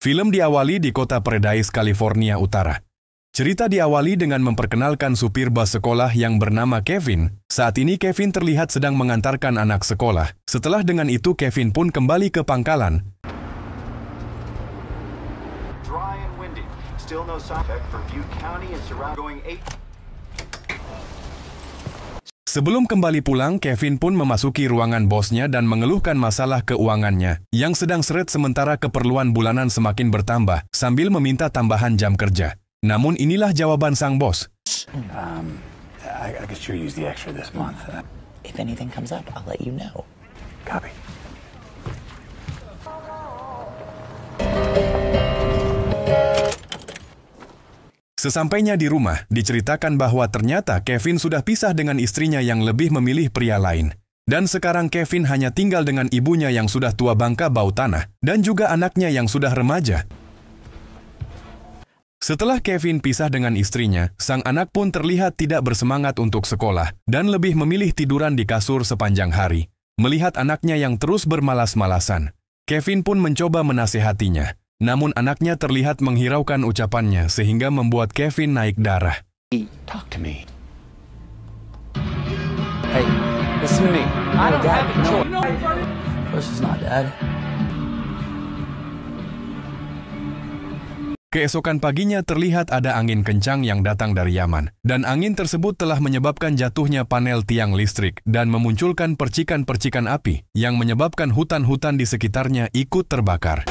Film diawali di kota Paradise, California Utara. Cerita diawali dengan memperkenalkan supir bus sekolah yang bernama Kevin. Saat ini Kevin terlihat sedang mengantarkan anak sekolah. Setelah dengan itu Kevin pun kembali ke pangkalan. Sebelum kembali pulang, Kevin pun memasuki ruangan bosnya dan mengeluhkan masalah keuangannya, yang sedang seret sementara keperluan bulanan semakin bertambah, sambil meminta tambahan jam kerja. Namun inilah jawaban sang bos. I could sure use the extra this month. If anything comes up, I'll let you know. Copy. Sesampainya di rumah, diceritakan bahwa ternyata Kevin sudah pisah dengan istrinya yang lebih memilih pria lain. Dan sekarang Kevin hanya tinggal dengan ibunya yang sudah tua bangka bau tanah, dan juga anaknya yang sudah remaja. Setelah Kevin pisah dengan istrinya, sang anak pun terlihat tidak bersemangat untuk sekolah, dan lebih memilih tiduran di kasur sepanjang hari. Melihat anaknya yang terus bermalas-malasan, Kevin pun mencoba menasehatinya. Namun anaknya terlihat menghiraukan ucapannya sehingga membuat Kevin naik darah. Talk to me. Hey, listen to me. I don't have a choice. No. This is not Dad. Keesokan paginya terlihat ada angin kencang yang datang dari Yaman, dan angin tersebut telah menyebabkan jatuhnya panel tiang listrik dan memunculkan percikan-percikan api yang menyebabkan hutan-hutan di sekitarnya ikut terbakar.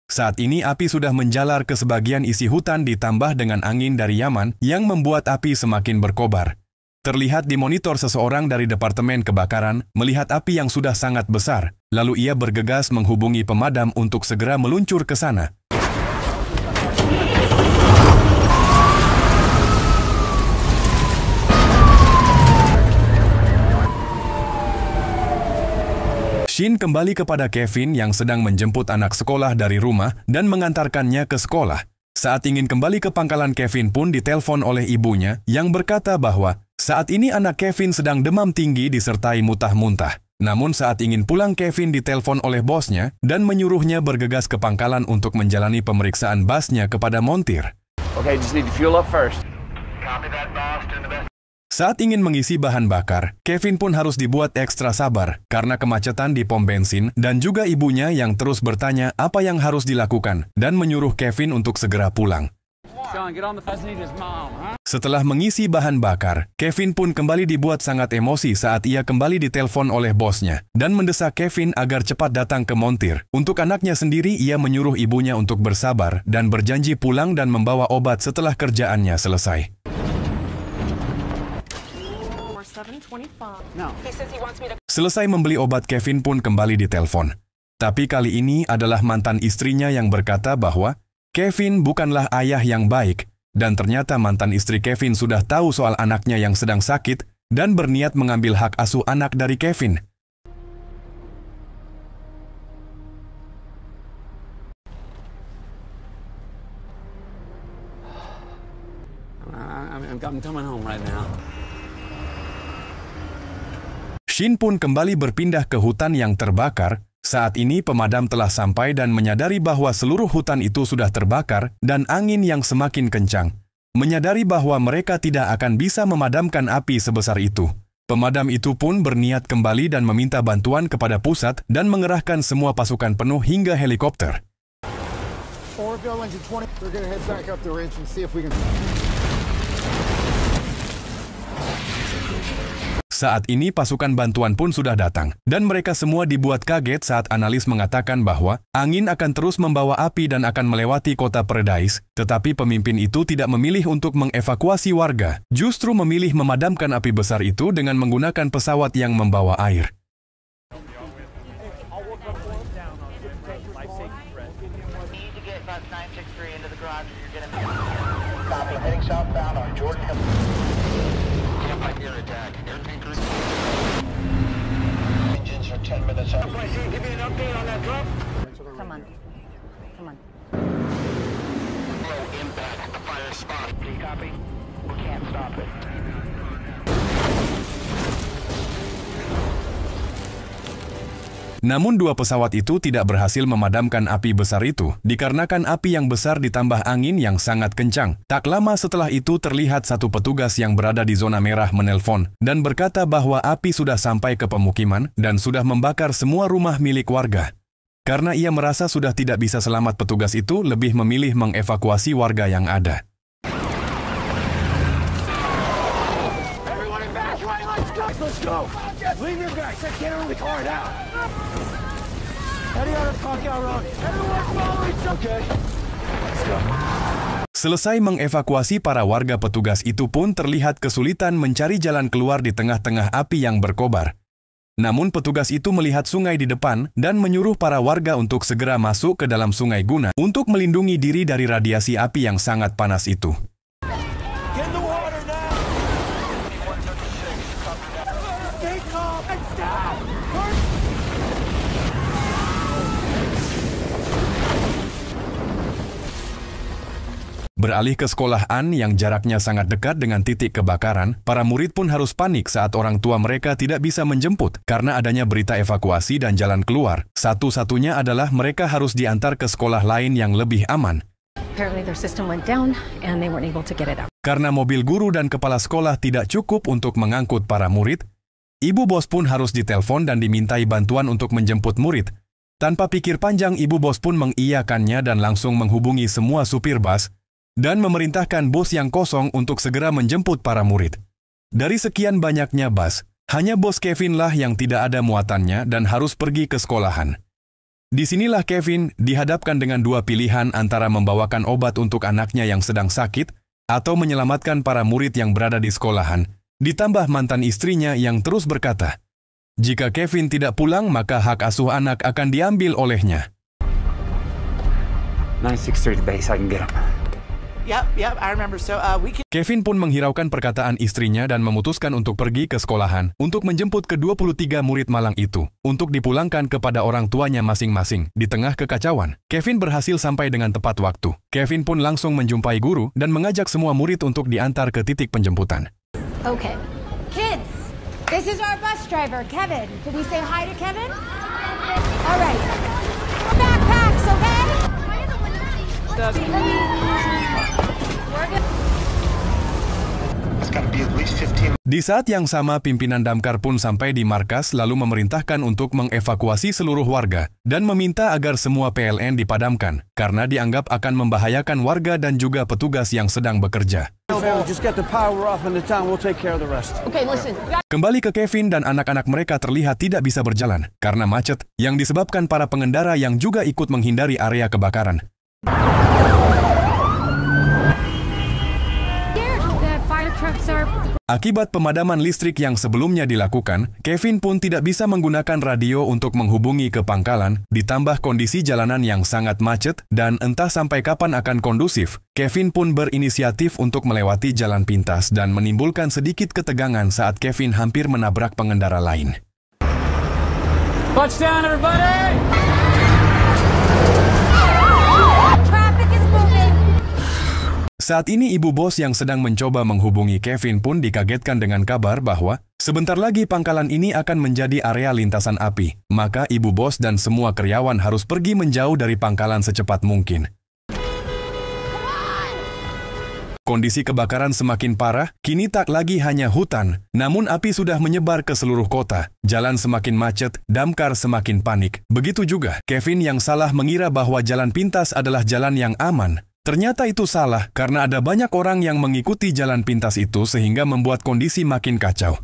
Saat ini api sudah menjalar ke sebagian isi hutan ditambah dengan angin dari Yaman yang membuat api semakin berkobar. Terlihat di monitor seseorang dari Departemen Kebakaran melihat api yang sudah sangat besar, lalu ia bergegas menghubungi pemadam untuk segera meluncur ke sana. Shin kembali kepada Kevin yang sedang menjemput anak sekolah dari rumah dan mengantarkannya ke sekolah. Saat ingin kembali ke pangkalan, Kevin pun ditelepon oleh ibunya yang berkata bahwa saat ini anak Kevin sedang demam tinggi disertai muntah-muntah. Namun saat ingin pulang, Kevin ditelepon oleh bosnya dan menyuruhnya bergegas ke pangkalan untuk menjalani pemeriksaan busnya kepada montir. Okay, just need to fuel up first. Copy that, boss. Doing the best. Saat ingin mengisi bahan bakar, Kevin pun harus dibuat ekstra sabar karena kemacetan di pom bensin dan juga ibunya yang terus bertanya apa yang harus dilakukan dan menyuruh Kevin untuk segera pulang. Setelah mengisi bahan bakar, Kevin pun kembali dibuat sangat emosi saat ia kembali ditelepon oleh bosnya dan mendesak Kevin agar cepat datang ke montir. Untuk anaknya sendiri, ia menyuruh ibunya untuk bersabar dan berjanji pulang dan membawa obat setelah kerjaannya selesai. Selesai membeli obat, Kevin pun kembali ditelepon. Tapi kali ini adalah mantan istrinya yang berkata bahwa Kevin bukanlah ayah yang baik, dan ternyata mantan istri Kevin sudah tahu soal anaknya yang sedang sakit dan berniat mengambil hak asuh anak dari Kevin. I'm coming home right now. Shin pun kembali berpindah ke hutan yang terbakar. Saat ini pemadam telah sampai dan menyadari bahwa seluruh hutan itu sudah terbakar dan angin yang semakin kencang. Menyadari bahwa mereka tidak akan bisa memadamkan api sebesar itu. Pemadam itu pun berniat kembali dan meminta bantuan kepada pusat dan mengerahkan semua pasukan penuh hingga helikopter. Saat ini pasukan bantuan pun sudah datang, dan mereka semua dibuat kaget saat analis mengatakan bahwa angin akan terus membawa api dan akan melewati kota Paradise, tetapi pemimpin itu tidak memilih untuk mengevakuasi warga, justru memilih memadamkan api besar itu dengan menggunakan pesawat yang membawa air. Engines are 10 minutes out. Give me an update on that drop. Come on. Low impact at the fire spot. Do you copy? We can't stop it. Namun dua pesawat itu tidak berhasil memadamkan api besar itu, dikarenakan api yang besar ditambah angin yang sangat kencang. Tak lama setelah itu terlihat satu petugas yang berada di zona merah menelpon dan berkata bahwa api sudah sampai ke pemukiman dan sudah membakar semua rumah milik warga. Karena ia merasa sudah tidak bisa selamat, petugas itu lebih memilih mengevakuasi warga yang ada. Let's go! Leave your bags. Get her in the car now. Heading out of Pacquiao Road. Everyone follow each other. Okay. Let's go. Selesai mengevakuasi para warga, petugas itu pun terlihat kesulitan mencari jalan keluar di tengah-tengah api yang berkobar. Namun petugas itu melihat sungai di depan dan menyuruh para warga untuk segera masuk ke dalam sungai guna untuk melindungi diri dari radiasi api yang sangat panas itu. Beralih ke sekolah An yang jaraknya sangat dekat dengan titik kebakaran, para murid pun harus panik saat orang tua mereka tidak bisa menjemput karena adanya berita evakuasi dan jalan keluar. Satu-satunya adalah mereka harus diantar ke sekolah lain yang lebih aman. Karena mobil guru dan kepala sekolah tidak cukup untuk mengangkut para murid, ibu bos pun harus ditelepon dan dimintai bantuan untuk menjemput murid. Tanpa pikir panjang, ibu bos pun mengiyakannya dan langsung menghubungi semua supir bus dan memerintahkan bos yang kosong untuk segera menjemput para murid. Dari sekian banyaknya bus, hanya bos Kevin lah yang tidak ada muatannya dan harus pergi ke sekolahan. Disinilah Kevin dihadapkan dengan dua pilihan antara membawakan obat untuk anaknya yang sedang sakit atau menyelamatkan para murid yang berada di sekolahan, ditambah mantan istrinya yang terus berkata, jika Kevin tidak pulang maka hak asuh anak akan diambil olehnya. 963 base, I can get him. Yep, I remember. So, we can... Kevin pun menghiraukan perkataan istrinya dan memutuskan untuk pergi ke sekolahan untuk menjemput ke-23 murid malang itu untuk dipulangkan kepada orang tuanya masing-masing. Di tengah kekacauan, Kevin berhasil sampai dengan tepat waktu. Kevin pun langsung menjumpai guru dan mengajak semua murid untuk diantar ke titik penjemputan. Okay, kids, this is our bus driver, Kevin. Can we say hi to Kevin? All right. Backpacks, okay? Di saat yang sama, pimpinan damkar pun sampai di markas lalu memerintahkan untuk mengevakuasi seluruh warga dan meminta agar semua PLN dipadamkan karena dianggap akan membahayakan warga dan juga petugas yang sedang bekerja. Kembali ke Kevin dan anak-anak mereka terlihat tidak bisa berjalan karena macet yang disebabkan para pengendara yang juga ikut menghindari area kebakaran. Akibat pemadaman listrik yang sebelumnya dilakukan, Kevin pun tidak bisa menggunakan radio untuk menghubungi ke pangkalan, ditambah kondisi jalanan yang sangat macet dan entah sampai kapan akan kondusif. Kevin pun berinisiatif untuk melewati jalan pintas dan menimbulkan sedikit ketegangan saat Kevin hampir menabrak pengendara lain. Touchdown, everybody! Saat ini ibu bos yang sedang mencoba menghubungi Kevin pun dikagetkan dengan kabar bahwa sebentar lagi pangkalan ini akan menjadi area lintasan api. Maka ibu bos dan semua karyawan harus pergi menjauh dari pangkalan secepat mungkin. Kondisi kebakaran semakin parah, kini tak lagi hanya hutan, namun api sudah menyebar ke seluruh kota. Jalan semakin macet, damkar semakin panik. Begitu juga, Kevin yang salah mengira bahwa jalan pintas adalah jalan yang aman. Ternyata itu salah karena ada banyak orang yang mengikuti jalan pintas itu sehingga membuat kondisi makin kacau.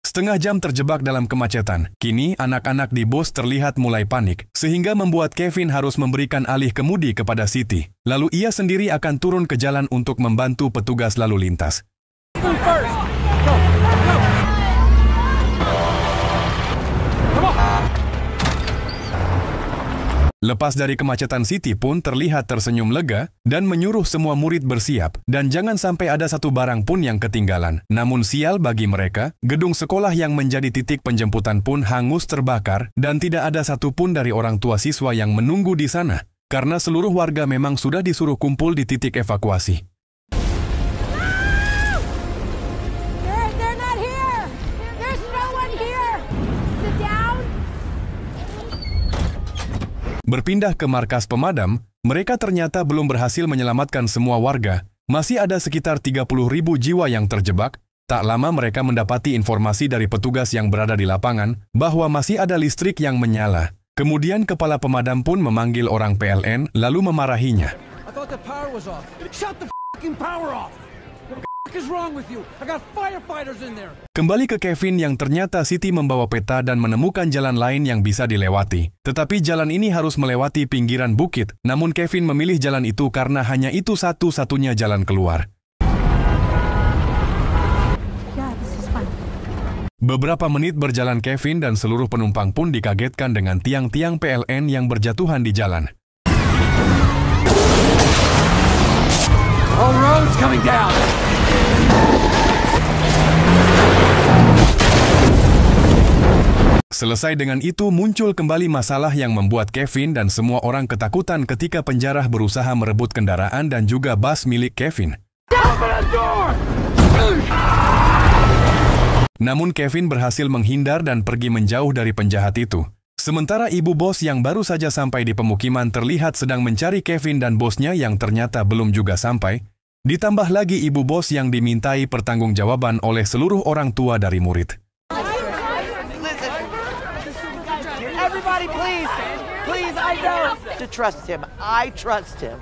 Setengah jam terjebak dalam kemacetan. Kini anak-anak di bus terlihat mulai panik sehingga membuat Kevin harus memberikan alih kemudi kepada Siti. Lalu ia sendiri akan turun ke jalan untuk membantu petugas lalu lintas. Lepas dari kemacetan, Siti pun terlihat tersenyum lega dan menyuruh semua murid bersiap dan jangan sampai ada satu barang pun yang ketinggalan. Namun sial bagi mereka, gedung sekolah yang menjadi titik penjemputan pun hangus terbakar dan tidak ada satupun dari orang tua siswa yang menunggu di sana karena seluruh warga memang sudah disuruh kumpul di titik evakuasi. They're not here. There's no one here. Berpindah ke markas pemadam, mereka ternyata belum berhasil menyelamatkan semua warga. Masih ada sekitar 30.000 jiwa yang terjebak. Tak lama mereka mendapati informasi dari petugas yang berada di lapangan bahwa masih ada listrik yang menyala. Kemudian kepala pemadam pun memanggil orang PLN lalu memarahinya. I thought the power was off. Shut the fucking power off. What is wrong with you? I got firefighters in there. Kembali ke Kevin yang ternyata Siti membawa peta dan menemukan jalan lain yang bisa dilewati. Tetapi jalan ini harus melewati pinggiran bukit. Namun Kevin memilih jalan itu karena hanya itu satu-satunya jalan keluar. Beberapa menit berjalan Kevin dan seluruh penumpang pun dikagetkan dengan tiang-tiang PLN yang berjatuhan di jalan. All roads coming down. Selesai dengan itu muncul kembali masalah yang membuat Kevin dan semua orang ketakutan ketika penjara berusaha merebut kendaraan dan juga bus milik Kevin. Namun Kevin berhasil menghindar dan pergi menjauh dari penjahat itu. Sementara ibu bos yang baru saja sampai di pemukiman terlihat sedang mencari Kevin dan bosnya yang ternyata belum juga sampai. Ditambah lagi ibu bos yang dimintai pertanggungjawaban oleh seluruh orang tua dari murid. Everybody, please, I know to trust him. I trust him.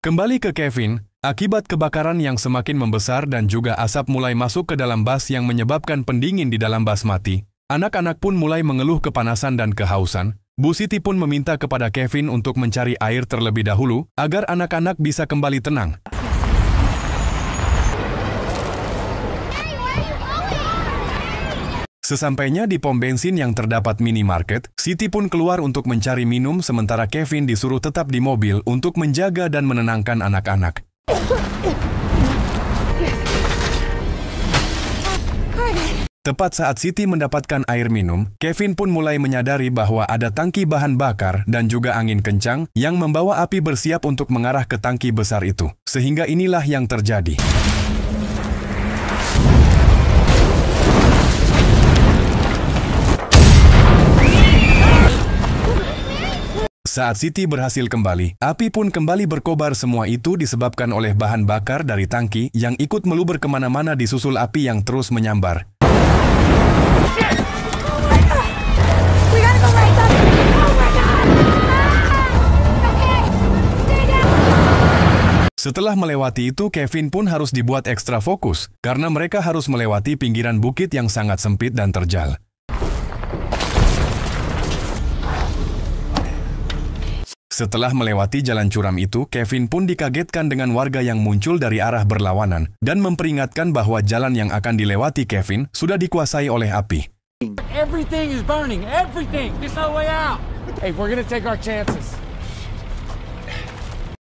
Kembali ke Kevin, akibat kebakaran yang semakin membesar dan juga asap mulai masuk ke dalam bus yang menyebabkan pendingin di dalam bus mati. Anak-anak pun mulai mengeluh kepanasan dan kehausan. Bu Siti pun meminta kepada Kevin untuk mencari air terlebih dahulu agar anak-anak bisa kembali tenang. Sesampainya di pom bensin yang terdapat minimarket, Siti pun keluar untuk mencari minum sementara Kevin disuruh tetap di mobil untuk menjaga dan menenangkan anak-anak. Tepat saat Siti mendapatkan air minum, Kevin pun mulai menyadari bahwa ada tangki bahan bakar dan juga angin kencang yang membawa api bersiap untuk mengarah ke tangki besar itu. Sehingga inilah yang terjadi. Saat Siti berhasil kembali, api pun kembali berkobar. Semua itu disebabkan oleh bahan bakar dari tangki yang ikut meluber kemana-mana disusul api yang terus menyambar. Setelah melewati itu, Kevin pun harus dibuat ekstra fokus, karena mereka harus melewati pinggiran bukit yang sangat sempit dan terjal. Setelah melewati jalan curam itu, Kevin pun dikagetkan dengan warga yang muncul dari arah berlawanan, dan memperingatkan bahwa jalan yang akan dilewati Kevin sudah dikuasai oleh api. Everything is burning. Everything. There's no way out. Hey, we're gonna take our chances.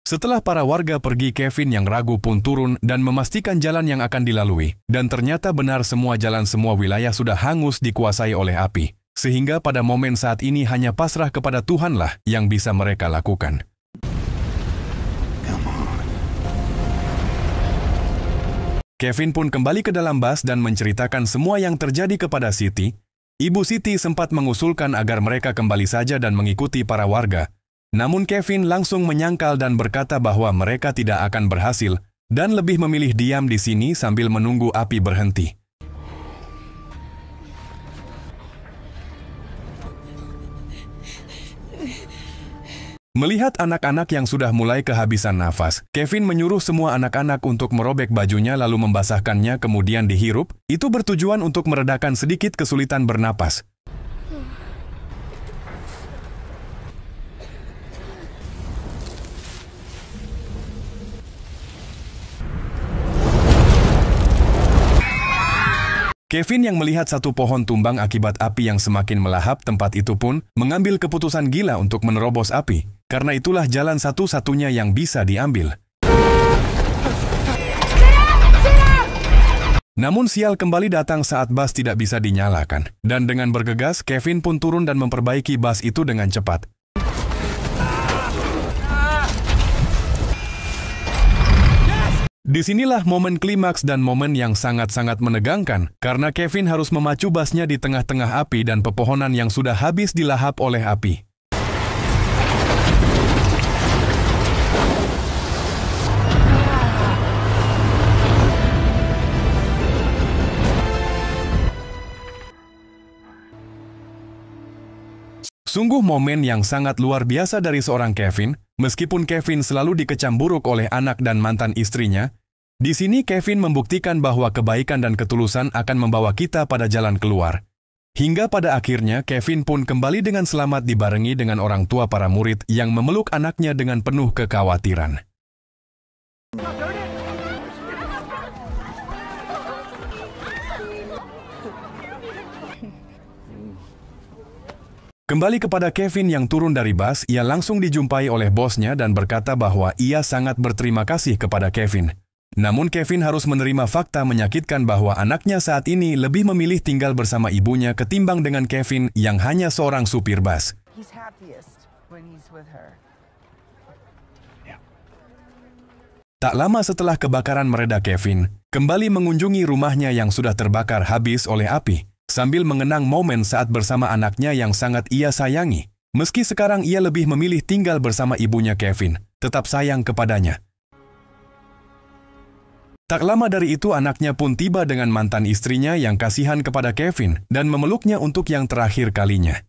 Setelah para warga pergi, Kevin yang ragu pun turun dan memastikan jalan yang akan dilalui. Dan ternyata benar semua jalan semua wilayah sudah hangus dikuasai oleh api. Sehingga pada momen saat ini hanya pasrah kepada Tuhanlah yang bisa mereka lakukan. Kevin pun kembali ke dalam bus dan menceritakan semua yang terjadi kepada Siti. Ibu Siti sempat mengusulkan agar mereka kembali saja dan mengikuti para warga. Namun Kevin langsung menyangkal dan berkata bahwa mereka tidak akan berhasil dan lebih memilih diam di sini sambil menunggu api berhenti. Melihat anak-anak yang sudah mulai kehabisan nafas, Kevin menyuruh semua anak-anak untuk merobek bajunya lalu membasahkannya kemudian dihirup. Itu bertujuan untuk meredakan sedikit kesulitan bernapas. Kevin yang melihat satu pohon tumbang akibat api yang semakin melahap tempat itu pun mengambil keputusan gila untuk menerobos api. Karena itulah jalan satu-satunya yang bisa diambil. Namun sial kembali datang saat bus tidak bisa dinyalakan. Dan dengan bergegas, Kevin pun turun dan memperbaiki bus itu dengan cepat. Disinilah momen klimaks dan momen yang sangat-sangat menegangkan, karena Kevin harus memacu busnya di tengah-tengah api dan pepohonan yang sudah habis dilahap oleh api. Sungguh momen yang sangat luar biasa dari seorang Kevin, meskipun Kevin selalu dikecam buruk oleh anak dan mantan istrinya. Di sini Kevin membuktikan bahwa kebaikan dan ketulusan akan membawa kita pada jalan keluar. Hingga pada akhirnya Kevin pun kembali dengan selamat dibarengi dengan orang tua para murid yang memeluk anaknya dengan penuh kekhawatiran. Kembali kepada Kevin yang turun dari bus, ia langsung dijumpai oleh bosnya dan berkata bahwa ia sangat berterima kasih kepada Kevin. Namun Kevin harus menerima fakta menyakitkan bahwa anaknya saat ini lebih memilih tinggal bersama ibunya ketimbang dengan Kevin yang hanya seorang supir bus. He's happiest when he's with her. Tak lama setelah kebakaran mereda, Kevin kembali mengunjungi rumahnya yang sudah terbakar habis oleh api, sambil mengenang momen saat bersama anaknya yang sangat ia sayangi. Meski sekarang ia lebih memilih tinggal bersama ibunya, Kevin tetap sayang kepadanya. Tak lama dari itu anaknya pun tiba dengan mantan istrinya yang kasihan kepada Kevin dan memeluknya untuk yang terakhir kalinya.